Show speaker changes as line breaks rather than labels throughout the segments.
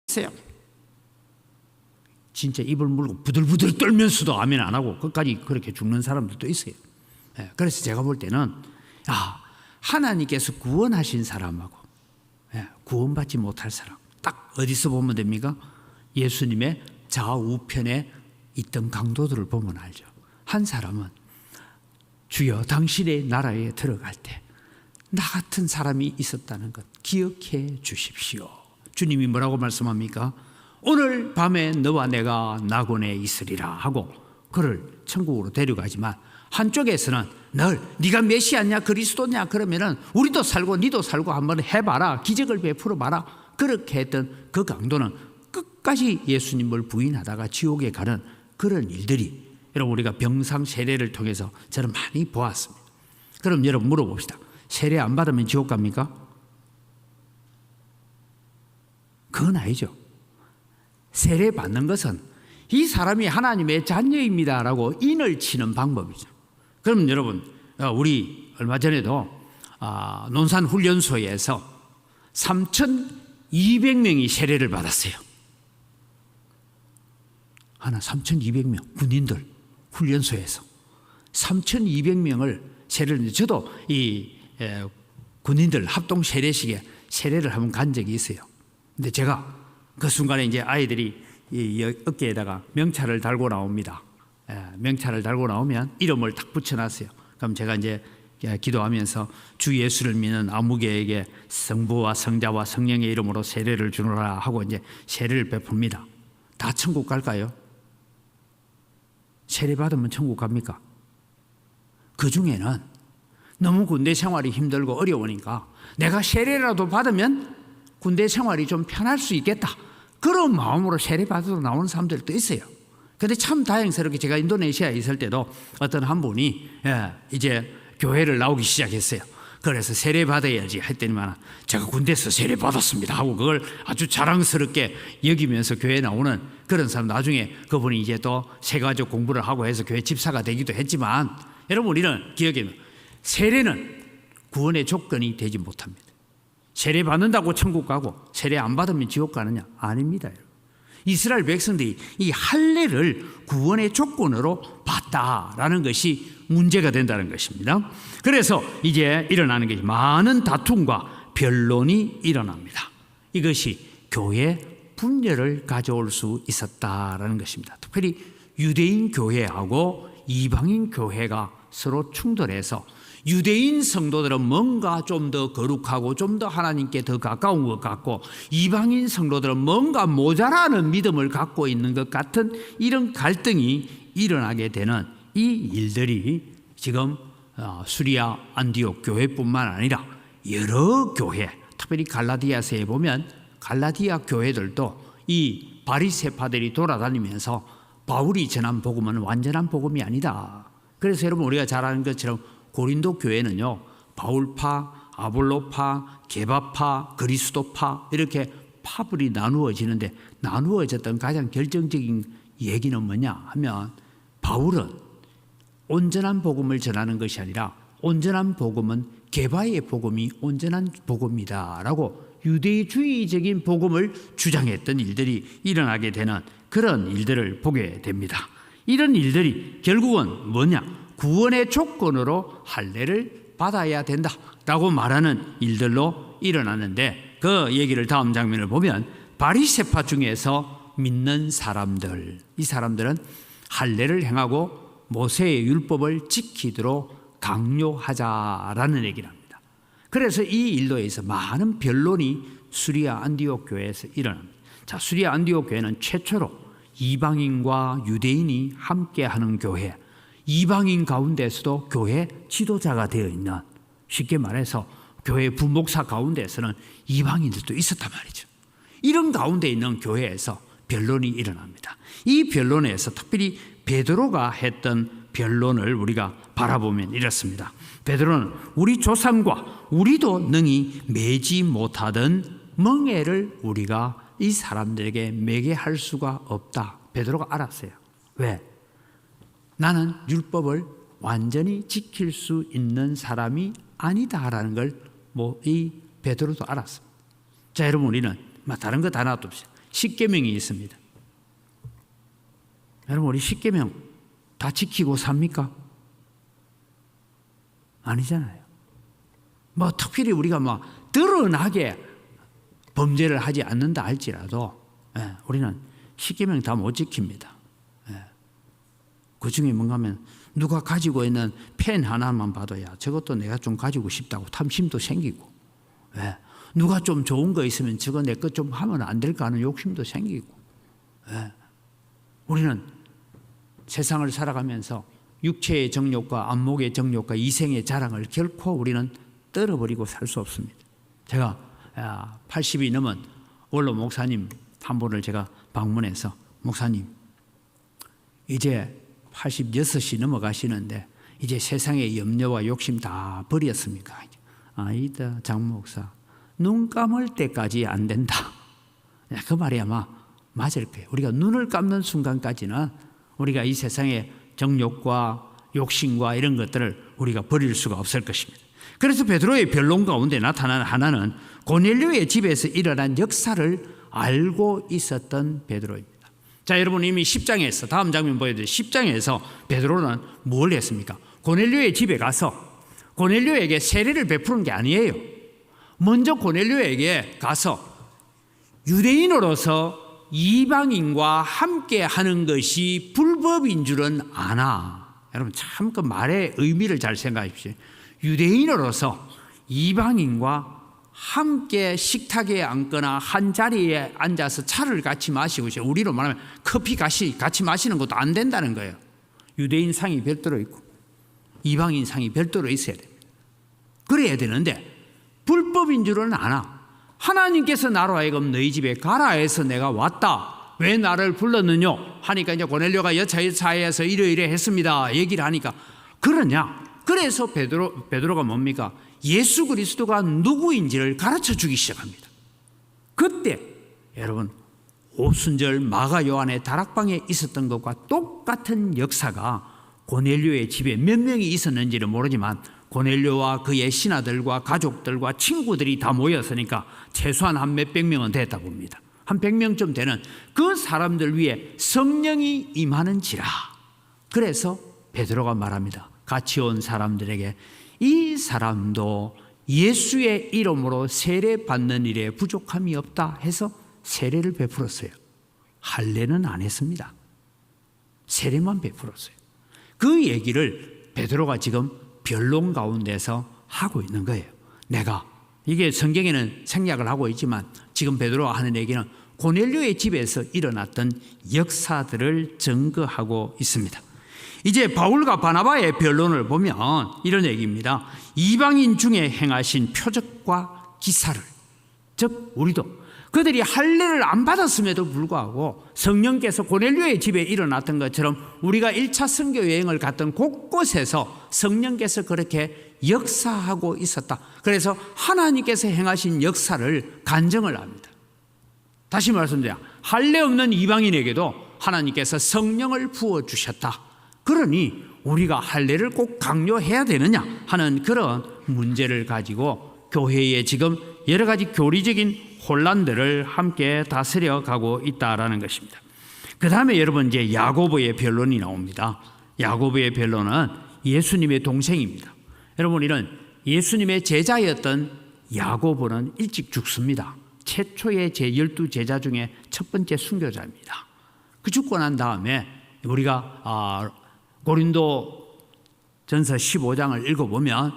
했어요. 진짜 입을 물고 부들부들 떨면서도 아멘 안 하고 끝까지 그렇게 죽는 사람들도 있어요. 그래서 제가 볼 때는 하나님께서 구원하신 사람하고 구원받지 못할 사람 딱 어디서 보면 됩니까? 예수님의 좌우편에 있던 강도들을 보면 알죠. 한 사람은 주여 당신의 나라에 들어갈 때 나 같은 사람이 있었다는 것 기억해 주십시오. 주님이 뭐라고 말씀합니까? 오늘 밤에 너와 내가 낙원에 있으리라 하고 그를 천국으로 데려가지만 한쪽에서는 널 네가 메시아냐 그리스도냐 그러면은 우리도 살고 니도 살고 한번 해봐라 기적을 베풀어 봐라 그렇게 했던 그 강도는 끝까지 예수님을 부인하다가 지옥에 가는 그런 일들이 여러분 우리가 병상 세례를 통해서 저는 많이 보았습니다. 그럼 여러분 물어봅시다. 세례 안 받으면 지옥 갑니까? 그건 아니죠. 세례 받는 것은 이 사람이 하나님의 자녀입니다라고 인을 치는 방법이죠. 그럼 여러분 우리 얼마 전에도 논산훈련소에서 3,200명이 세례를 받았어요. 하나 3,200명 군인들 훈련소에서 3,200명을 세례를 저도 이 군인들 합동 세례식에 세례를 한번 간 적이 있어요. 근데 제가 그 순간에 이제 아이들이 이 어깨에다가 명찰을 달고 나옵니다. 명찰을 달고 나오면 이름을 딱 붙여놨어요. 그럼 제가 이제 기도하면서 주 예수를 믿는 아무개에게 성부와 성자와 성령의 이름으로 세례를 주노라 하고 이제 세례를 베풉니다. 다 천국 갈까요? 세례 받으면 천국 갑니까? 그 중에는 너무 군대 생활이 힘들고 어려우니까 내가 세례라도 받으면 군대 생활이 좀 편할 수 있겠다. 그런 마음으로 세례 받으러 나오는 사람들도 있어요. 그런데 참 다행스럽게 제가 인도네시아에 있을 때도 어떤 한 분이 이제 교회를 나오기 시작했어요. 그래서 세례 받아야지 했더니만 제가 군대에서 세례 받았습니다 하고 그걸 아주 자랑스럽게 여기면서 교회에 나오는 그런 사람. 나중에 그분이 이제 또 세가족 공부를 하고 해서 교회 집사가 되기도 했지만 여러분 우리는 기억해요. 세례는 구원의 조건이 되지 못합니다. 세례 받는다고 천국 가고 세례 안 받으면 지옥 가느냐? 아닙니다. 이스라엘 백성들이 이 할례를 구원의 조건으로 봤다라는 것이 문제가 된다는 것입니다. 그래서 이제 일어나는 것이 많은 다툼과 변론이 일어납니다. 이것이 교회 분열을 가져올 수 있었다라는 것입니다. 특별히 유대인 교회하고 이방인 교회가 서로 충돌해서 유대인 성도들은 뭔가 좀 더 거룩하고 좀 더 하나님께 더 가까운 것 같고 이방인 성도들은 뭔가 모자라는 믿음을 갖고 있는 것 같은 이런 갈등이 일어나게 되는 이 일들이 지금 수리아 안디옥 교회뿐만 아니라 여러 교회, 특별히 갈라디아서에 보면 갈라디아 교회들도 이 바리새파들이 돌아다니면서 바울이 전한 복음은 완전한 복음이 아니다. 그래서 여러분 우리가 잘 아는 것처럼 고린도 교회는요 바울파, 아볼로파, 게바파, 그리스도파 이렇게 파벌이 나누어지는데 나누어졌던 가장 결정적인 얘기는 뭐냐 하면 바울은 온전한 복음을 전하는 것이 아니라 온전한 복음은 게바의 복음이 온전한 복음이다 라고 유대주의적인 복음을 주장했던 일들이 일어나게 되는 그런 일들을 보게 됩니다. 이런 일들이 결국은 뭐냐? 구원의 조건으로 할례를 받아야 된다라고 말하는 일들로 일어나는데 그 얘기를 다음 장면을 보면 바리새파 중에서 믿는 사람들, 이 사람들은 할례를 행하고 모세의 율법을 지키도록 강요하자라는 얘기를 합니다. 그래서 이 일로에서 많은 변론이 수리아 안디옥 교회에서 일어납니다. 자, 수리아 안디옥 교회는 최초로 이방인과 유대인이 함께하는 교회, 이방인 가운데서도 교회 지도자가 되어 있는, 쉽게 말해서 교회 부목사 가운데서는 이방인들도 있었단 말이죠. 이런 가운데 있는 교회에서 변론이 일어납니다. 이 변론에서 특별히 베드로가 했던 변론을 우리가 바라보면 이렇습니다. 베드로는 우리 조상과 우리도 능히 매지 못하던 멍에를 우리가 이 사람들에게 매게 할 수가 없다. 베드로가 알았어요. 왜? 나는 율법을 완전히 지킬 수 있는 사람이 아니다라는 걸 이 베드로도 알았습니다. 자, 여러분 우리는 다른 거 다 놔둡시다. 십계명이 있습니다. 여러분, 우리 십계명 다 지키고 삽니까? 아니잖아요. 뭐 특별히 우리가 뭐 드러나게 범죄를 하지 않는다 할지라도 우리는 십계명 다 못 지킵니다. 그 중에 뭔가 하면 누가 가지고 있는 펜 하나만 봐도 야, 저것도 내가 좀 가지고 싶다고 탐심도 생기고, 누가 좀 좋은 거 있으면 저거 내 것 좀 하면 안 될까 하는 욕심도 생기고, 우리는 세상을 살아가면서 육체의 정욕과 안목의 정욕과 이생의 자랑을 결코 우리는 떨어버리고 살 수 없습니다. 제가 80이 넘은 원로 목사님 한 분을 제가 방문해서, 목사님 이제 86이 넘어가시는데 이제 세상의 염려와 욕심 다 버렸습니까? 아니다, 장 목사, 눈 감을 때까지 안 된다. 그 말이 아마 맞을 거예요. 우리가 눈을 감는 순간까지는 우리가 이 세상의 정욕과 욕심과 이런 것들을 우리가 버릴 수가 없을 것입니다. 그래서 베드로의 변론 가운데 나타난 하나는 고넬료의 집에서 일어난 역사를 알고 있었던 베드로입니다. 자, 여러분, 이미 10장에서, 다음 장면 보여드려요. 10장에서 베드로는 뭘 했습니까? 고넬료의 집에 가서 고넬료에게 세례를 베푸는 게 아니에요. 먼저 고넬료에게 가서 유대인으로서 이방인과 함께 하는 것이 불법인 줄은 아나. 여러분, 참 그 말의 의미를 잘 생각하십시오. 유대인으로서 이방인과 함께 식탁에 앉거나 한 자리에 앉아서 차를 같이 마시고, 우리로 말하면 커피 같이 마시는 것도 안 된다는 거예요. 유대인 상이 별도로 있고 이방인 상이 별도로 있어야 됩니다. 그래야 되는데 불법인 줄은 아나. 하나님께서 나로 하여금 너희 집에 가라 해서 내가 왔다. 왜 나를 불렀느냐 하니까 이제 고넬료가 여차여차해서 이러이러 했습니다 얘기를 하니까, 그러냐? 그래서 베드로가 뭡니까? 예수 그리스도가 누구인지를 가르쳐 주기 시작합니다. 그때 여러분, 오순절 마가 요한의 다락방에 있었던 것과 똑같은 역사가 고넬료의 집에 몇 명이 있었는지는 모르지만 고넬료와 그의 신하들과 가족들과 친구들이 다 모였으니까 최소한 한 몇백 명은 됐다 봅니다. 한 100명쯤 되는 그 사람들 위에 성령이 임하는지라. 그래서 베드로가 말합니다. 같이 온 사람들에게 이 사람도 예수의 이름으로 세례 받는 일에 부족함이 없다 해서 세례를 베풀었어요. 할례는 안 했습니다. 세례만 베풀었어요. 그 얘기를 베드로가 지금 변론 가운데서 하고 있는 거예요. 내가 이게 성경에는 생략을 하고 있지만 지금 베드로가 하는 얘기는 고넬료의 집에서 일어났던 역사들을 증거하고 있습니다. 이제 바울과 바나바의 변론을 보면 이런 얘기입니다. 이방인 중에 행하신 표적과 기사를, 즉 우리도 그들이 할례를 안 받았음에도 불구하고 성령께서 고넬료의 집에 일어났던 것처럼 우리가 1차 선교 여행을 갔던 곳곳에서 성령께서 그렇게 역사하고 있었다. 그래서 하나님께서 행하신 역사를 간증을 합니다. 다시 말씀드려, 할례 없는 이방인에게도 하나님께서 성령을 부어주셨다. 그러니 우리가 할례를 꼭 강요해야 되느냐 하는 그런 문제를 가지고 교회에 지금 여러 가지 교리적인 혼란들을 함께 다스려 가고 있다라는 것입니다. 그 다음에 여러분, 이제 야고보의 변론이 나옵니다. 야고보의 변론은 예수님의 동생입니다. 여러분, 이런 예수님의 제자였던 야고보는 일찍 죽습니다. 최초의 제12 제자 중에 첫 번째 순교자입니다. 그 죽고 난 다음에 우리가 고린도 전서 15장을 읽어보면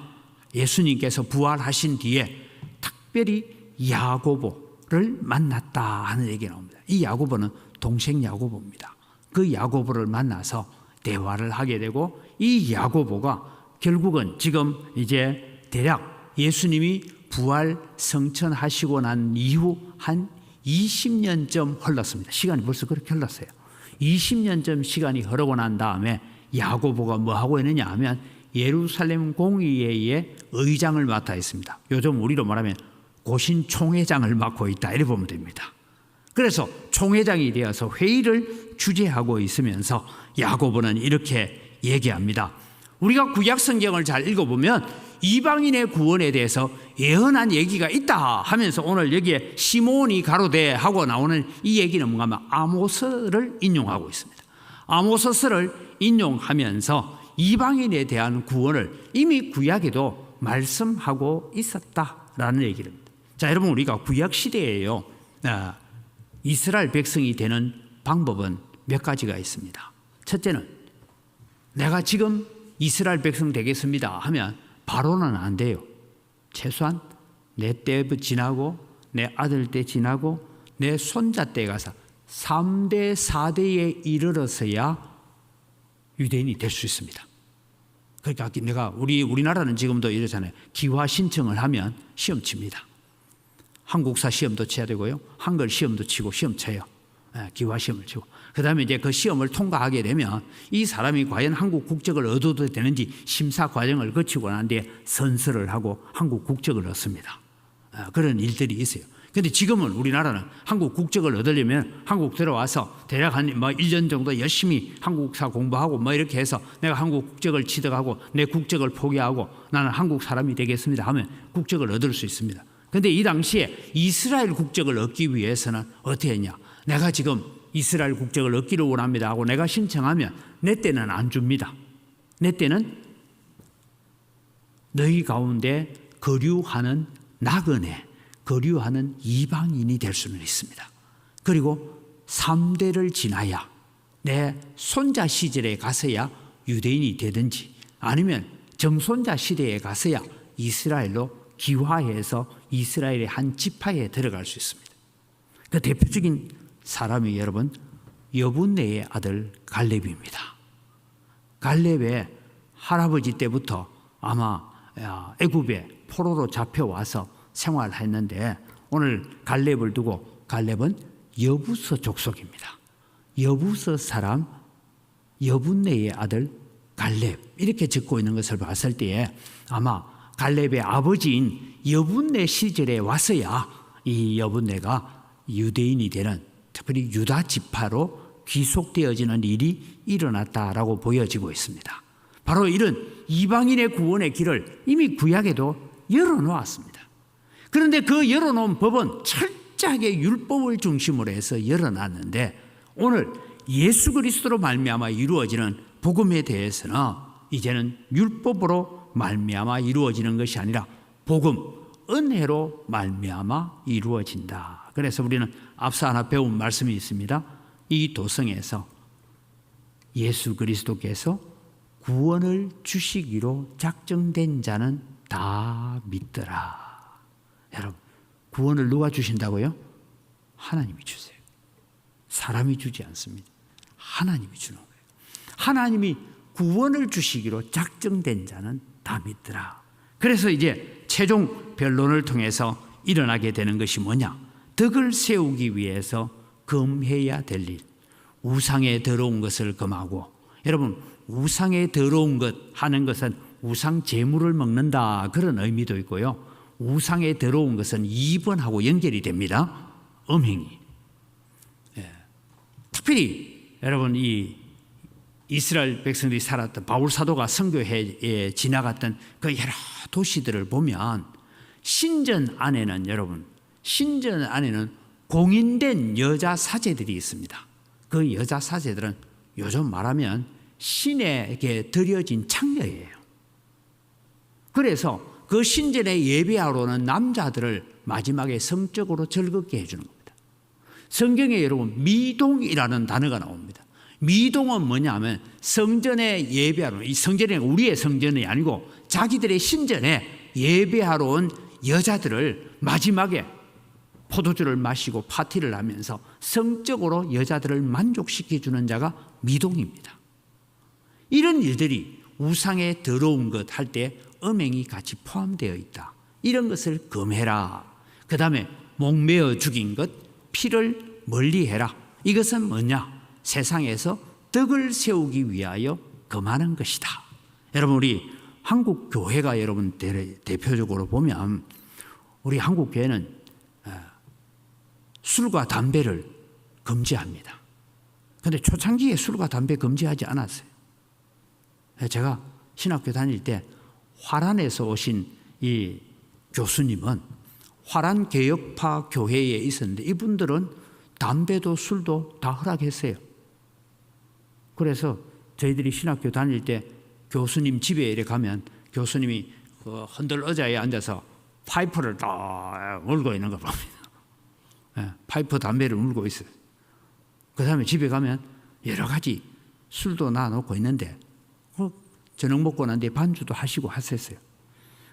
예수님께서 부활하신 뒤에 특별히 야고보를 만났다 하는 얘기가 나옵니다. 이 야고보는 동생 야고보입니다. 그 야고보를 만나서 대화를 하게 되고, 이 야고보가 결국은 지금 이제 대략 예수님이 부활 성천하시고 난 이후 한 20년쯤 흘렀습니다. 시간이 벌써 그렇게 흘렀어요. 20년쯤 시간이 흐르고 난 다음에 야고보가 뭐 하고 있느냐 하면 예루살렘 공의회의 의장을 맡아 있습니다. 요즘 우리로 말하면 고신 총회장을 맡고 있다, 이렇게 보면 됩니다. 그래서 총회장이 되어서 회의를 주재하고 있으면서 야고보는 이렇게 얘기합니다. 우리가 구약 성경을 잘 읽어보면 이방인의 구원에 대해서 예언한 얘기가 있다 하면서 오늘 여기에 시몬이 가로되 하고 나오는 이 얘기는 뭔가 하면 아모스를 인용하고 있습니다. 아모스를 인용하면서 이방인에 대한 구원을 이미 구약에도 말씀하고 있었다라는 얘기입니다. 자, 여러분, 우리가 구약 시대에요, 이스라엘 백성이 되는 방법은 몇 가지가 있습니다. 첫째는 내가 지금 이스라엘 백성 되겠습니다 하면 바로는 안 돼요. 최소한 내 때 지나고 내 아들 때 지나고 내 손자 때 가서 3대 4대에 이르러서야 유대인이 될 수 있습니다. 그러니까 우리나라는 지금도 이러잖아요. 기화 신청을 하면 시험 칩니다. 한국사 시험도 쳐야 되고요, 한글 시험도 치고 시험 쳐요. 기화 시험을 치고, 그 다음에 이제 그 시험을 통과하게 되면 이 사람이 과연 한국 국적을 얻어도 되는지 심사 과정을 거치고 난 뒤에 선서를 하고 한국 국적을 얻습니다. 그런 일들이 있어요. 그런데 지금은 우리나라는 한국 국적을 얻으려면 한국 들어와서 대략 한 1년 정도 열심히 한국사 공부하고 이렇게 해서 내가 한국 국적을 취득하고 내 국적을 포기하고 나는 한국 사람이 되겠습니다 하면 국적을 얻을 수 있습니다. 그런데 이 당시에 이스라엘 국적을 얻기 위해서는 어떻게 했냐? 내가 지금 이스라엘 국적을 얻기를 원합니다 하고 내가 신청하면 내 때는 안 줍니다. 내 때는 너희 가운데 거류하는 나그네, 거류하는 이방인이 될 수는 있습니다. 그리고 3대를 지나야 내 손자 시절에 가서야 유대인이 되든지 아니면 정손자 시대에 가서야 이스라엘로 기화해서 이스라엘의 한 지파에 들어갈 수 있습니다. 그 대표적인 사람이 여러분 여분네의 아들 갈렙입니다. 갈렙의 할아버지 때부터 아마 애굽에 포로로 잡혀와서 생활했는데 오늘 갈렙을 두고 갈렙은 여부서 족속입니다. 여부서 사람 여분네의 아들 갈렙 이렇게 적고 있는 것을 봤을 때에 아마 갈렙의 아버지인 여분네 시절에 와서야 이 여분네가 유대인이 되는 특별히 유다 지파로 귀속되어지는 일이 일어났다라고 보여지고 있습니다. 바로 이런 이방인의 구원의 길을 이미 구약에도 열어놓았습니다. 그런데 그 열어놓은 법은 철저하게 율법을 중심으로 해서 열어놨는데 오늘 예수 그리스도로 말미암아 이루어지는 복음에 대해서는 이제는 율법으로 말미암아 이루어지는 것이 아니라 복음, 은혜로 말미암아 이루어진다. 그래서 우리는 앞서 하나 배운 말씀이 있습니다. 이 도성에서 예수 그리스도께서 구원을 주시기로 작정된 자는 다 믿더라. 여러분, 구원을 누가 주신다고요? 하나님이 주세요. 사람이 주지 않습니다. 하나님이 주는 거예요. 하나님이 구원을 주시기로 작정된 자는 다 믿더라. 그래서 이제 최종 변론을 통해서 일어나게 되는 것이 뭐냐? 덕을 세우기 위해서 금해야 될 일, 우상에 더러운 것을 금하고, 여러분 우상에 더러운 것 하는 것은 우상 제물을 먹는다 그런 의미도 있고요, 우상에 더러운 것은 2번하고 연결이 됩니다. 음행이. 특별히 여러분 이 이스라엘 백성들이 살았던 바울 사도가 선교회에 지나갔던 그 여러 도시들을 보면 신전 안에는 여러분 신전 안에는 공인된 여자 사제들이 있습니다. 그 여자 사제들은 요즘 말하면 신에게 드려진 창녀예요. 그래서 그 신전에 예배하러 오는 남자들을 마지막에 성적으로 즐겁게 해주는 겁니다. 성경에 여러분 미동이라는 단어가 나옵니다. 미동은 뭐냐면 성전에 예배하러, 이 성전이 우리의 성전이 아니고 자기들의 신전에 예배하러 온 여자들을 마지막에 포도주를 마시고 파티를 하면서 성적으로 여자들을 만족시켜주는 자가 미동입니다. 이런 일들이 우상에 더러운 것 할 때 음행이 같이 포함되어 있다. 이런 것을 금해라. 그 다음에 목매어 죽인 것, 피를 멀리해라. 이것은 뭐냐? 세상에서 덕을 세우기 위하여 금하는 것이다. 여러분 우리 한국 교회가 여러분 대표적으로 보면 우리 한국 교회는 술과 담배를 금지합니다. 그런데 초창기에 술과 담배 금지하지 않았어요. 제가 신학교 다닐 때 화란에서 오신 이 교수님은 화란 개혁파 교회에 있었는데 이분들은 담배도 술도 다 허락했어요. 그래서 저희들이 신학교 다닐 때 교수님 집에 이렇게 가면 교수님이 그 흔들 의자에 앉아서 파이프를 딱 물고 있는 걸 봅니다. 파이프 담배를 물고 있어요. 그 다음에 집에 가면 여러 가지 술도 놔놓고 있는데 저녁 먹고 난 뒤에 반주도 하시고 하셨어요.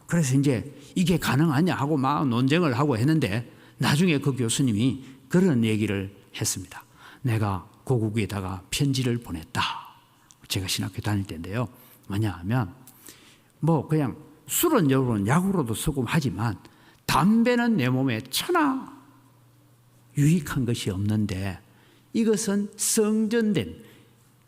그래서 이제 이게 가능하냐 하고 막 논쟁을 하고 했는데 나중에 그 교수님이 그런 얘기를 했습니다. 내가 고국에다가 편지를 보냈다. 제가 신학교 다닐 때인데요. 뭐냐 하면 뭐 그냥 술은 여러분 약으로도 쓰고 하지만 담배는 내 몸에 천하 유익한 것이 없는데 이것은 성전된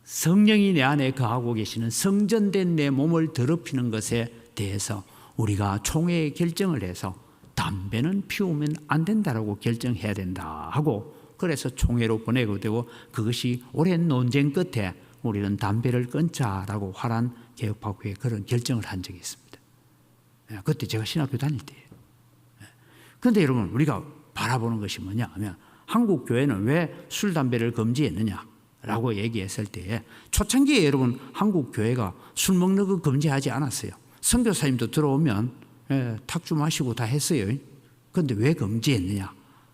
성령이 내 안에 거하고 계시는 성전된 내 몸을 더럽히는 것에 대해서 우리가 총회에 결정을 해서 담배는 피우면 안 된다라고 결정해야 된다 하고 그래서 총회로 보내고 되고 그것이 오랜 논쟁 끝에 우리는 담배를 끊자라고 화란 개혁파교회에 그런 결정을 한 적이 있습니다. 그때 제가 신학교 다닐 때예요. 그런데 여러분 우리가 바라보는 것이 뭐냐 하면 한국 교회는 왜 술, 담배를 금지했느냐라고 얘기했을 때에 초창기에 여러분 한국 교회가 술 먹는 거 금지하지 않았어요. 선교사님도 들어오면 탁주 마시고 다 했어요. 그런데 왜 금지했느냐?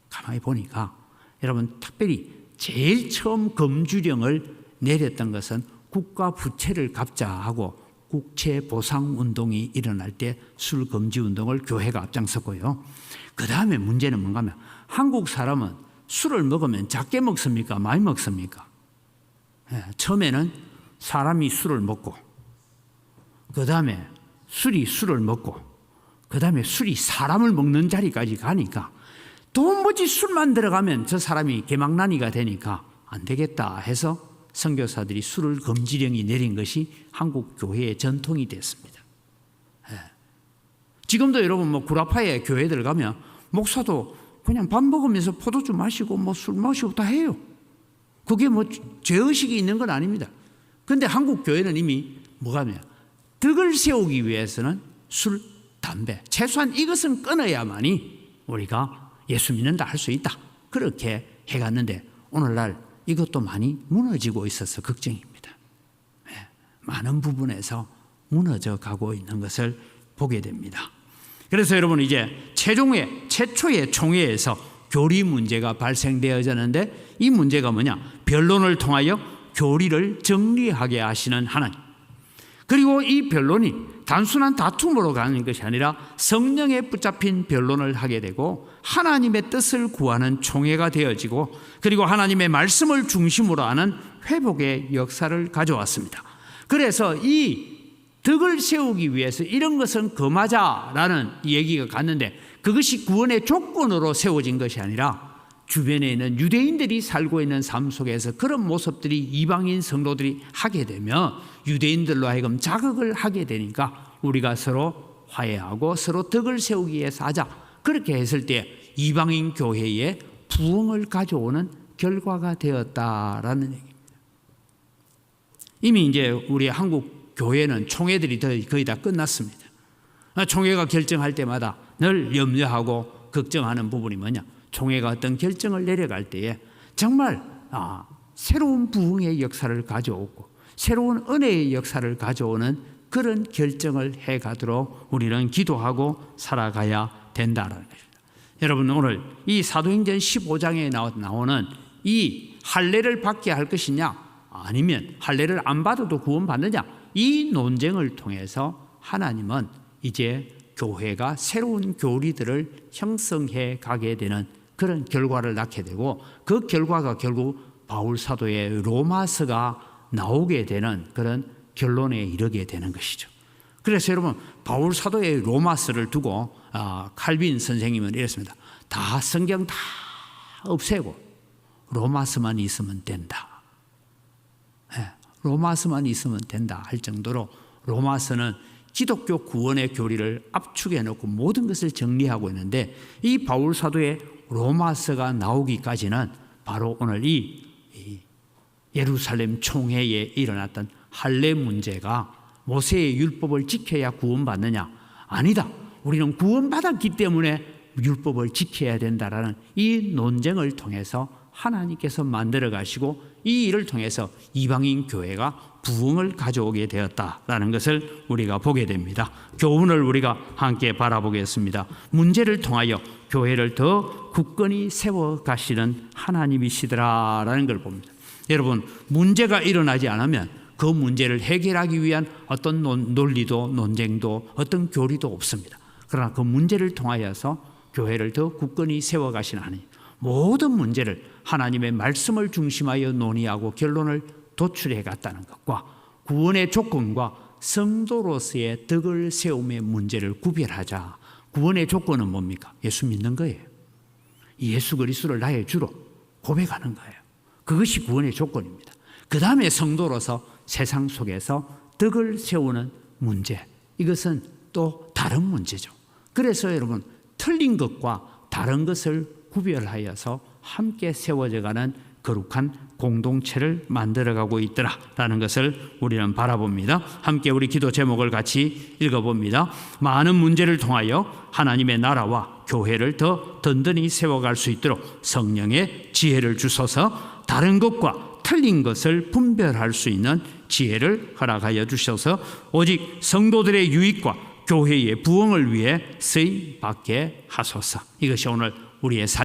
가만히 보니까 여러분 특별히 제일 처음 금주령을 내렸던 것은 국가 부채를 갚자 하고 국채 보상 운동이 일어날 때 술 금지 운동을 교회가 앞장섰고요. 그 다음에 문제는 뭔가 하면 한국 사람은 술을 먹으면 작게 먹습니까? 많이 먹습니까? 처음에는 사람이 술을 먹고 그 다음에 술이 술을 먹고 그 다음에 술이 사람을 먹는 자리까지 가니까 도무지 술만 들어가면 저 사람이 개망난이가 되니까 안 되겠다 해서 선교사들이 술을 금지령이 내린 것이 한국 교회의 전통이 됐습니다. 지금도 여러분 뭐 구라파에 교회들 가면 목사도 그냥 밥 먹으면서 포도주 마시고 뭐 술 마시고 다 해요. 그게 뭐 죄의식이 있는 건 아닙니다. 그런데 한국 교회는 이미 뭐가 냐 덕을 세우기 위해서는 술, 담배 최소한 이것은 끊어야만이 우리가 예수 믿는다 할 수 있다. 그렇게 해갔는데 오늘날 이것도 많이 무너지고 있어서 걱정입니다. 많은 부분에서 무너져 가고 있는 것을 보게 됩니다. 그래서 여러분 이제 최초의 총회에서 교리 문제가 발생되어졌는데 이 문제가 뭐냐? 변론을 통하여 교리를 정리하게 하시는 하나님. 그리고 이 변론이 단순한 다툼으로 가는 것이 아니라 성령에 붙잡힌 변론을 하게 되고 하나님의 뜻을 구하는 총회가 되어지고 그리고 하나님의 말씀을 중심으로 하는 회복의 역사를 가져왔습니다. 그래서 이 덕을 세우기 위해서 이런 것은 금하자라는 얘기가 갔는데 그것이 구원의 조건으로 세워진 것이 아니라 주변에 있는 유대인들이 살고 있는 삶 속에서 그런 모습들이 이방인 성도들이 하게 되면 유대인들로 하여금 자극을 하게 되니까 우리가 서로 화해하고 서로 덕을 세우기 위해서 하자. 그렇게 했을 때 이방인 교회에 부흥을 가져오는 결과가 되었다라는 얘기입니다. 이미 이제 우리 한국 교회는 총회들이 거의 다 끝났습니다. 총회가 결정할 때마다 늘 염려하고 걱정하는 부분이 뭐냐? 총회가 어떤 결정을 내려갈 때에 정말 새로운 부흥의 역사를 가져오고 새로운 은혜의 역사를 가져오는 그런 결정을 해가도록 우리는 기도하고 살아가야 된다는 것입니다. 여러분 오늘 이 사도행전 15장에 나오는 이 할례를 받게 할 것이냐 아니면 할례를 안 받아도 구원받느냐 이 논쟁을 통해서 하나님은 이제 교회가 새로운 교리들을 형성해 가게 되는 그런 결과를 낳게 되고 그 결과가 결국 바울 사도의 로마서가 나오게 되는 그런 결론에 이르게 되는 것이죠. 그래서 여러분 바울 사도의 로마서를 두고 칼빈 선생님은 이랬습니다. 다 성경 다 없애고 로마서만 있으면 된다. 로마서만 있으면 된다 할 정도로 로마서는 기독교 구원의 교리를 압축해 놓고 모든 것을 정리하고 있는데 이 바울 사도의 로마서가 나오기까지는 바로 오늘 이 예루살렘 총회에 일어났던 할례 문제가 모세의 율법을 지켜야 구원받느냐? 아니다. 우리는 구원받았기 때문에 율법을 지켜야 된다라는 이 논쟁을 통해서 하나님께서 만들어 가시고 이 일을 통해서 이방인 교회가 부흥을 가져오게 되었다라는 것을 우리가 보게 됩니다. 교훈을 우리가 함께 바라보겠습니다. 문제를 통하여 교회를 더 굳건히 세워 가시는 하나님이시더라라는 걸 봅니다. 여러분, 문제가 일어나지 않으면 그 문제를 해결하기 위한 어떤 논리도 논쟁도 어떤 교리도 없습니다. 그러나 그 문제를 통하여서 교회를 더 굳건히 세워 가시는 하나님, 모든 문제를 하나님의 말씀을 중심하여 논의하고 결론을 도출해 갔다는 것과 구원의 조건과 성도로서의 덕을 세움의 문제를 구별하자. 구원의 조건은 뭡니까? 예수 믿는 거예요. 예수 그리스도를 나의 주로 고백하는 거예요. 그것이 구원의 조건입니다. 그 다음에 성도로서 세상 속에서 덕을 세우는 문제, 이것은 또 다른 문제죠. 그래서 여러분, 틀린 것과 다른 것을 구별하여서 함께 세워져가는 거룩한 공동체를 만들어가고 있더라라는 것을 우리는 바라봅니다. 함께 우리 기도 제목을 같이 읽어봅니다. 많은 문제를 통하여 하나님의 나라와 교회를 더 든든히 세워갈 수 있도록 성령의 지혜를 주셔서 다른 것과 틀린 것을 분별할 수 있는 지혜를 허락하여 주셔서 오직 성도들의 유익과 교회의 부흥을 위해 쓰임 받게 하소서. 이것이 오늘 우리의 삶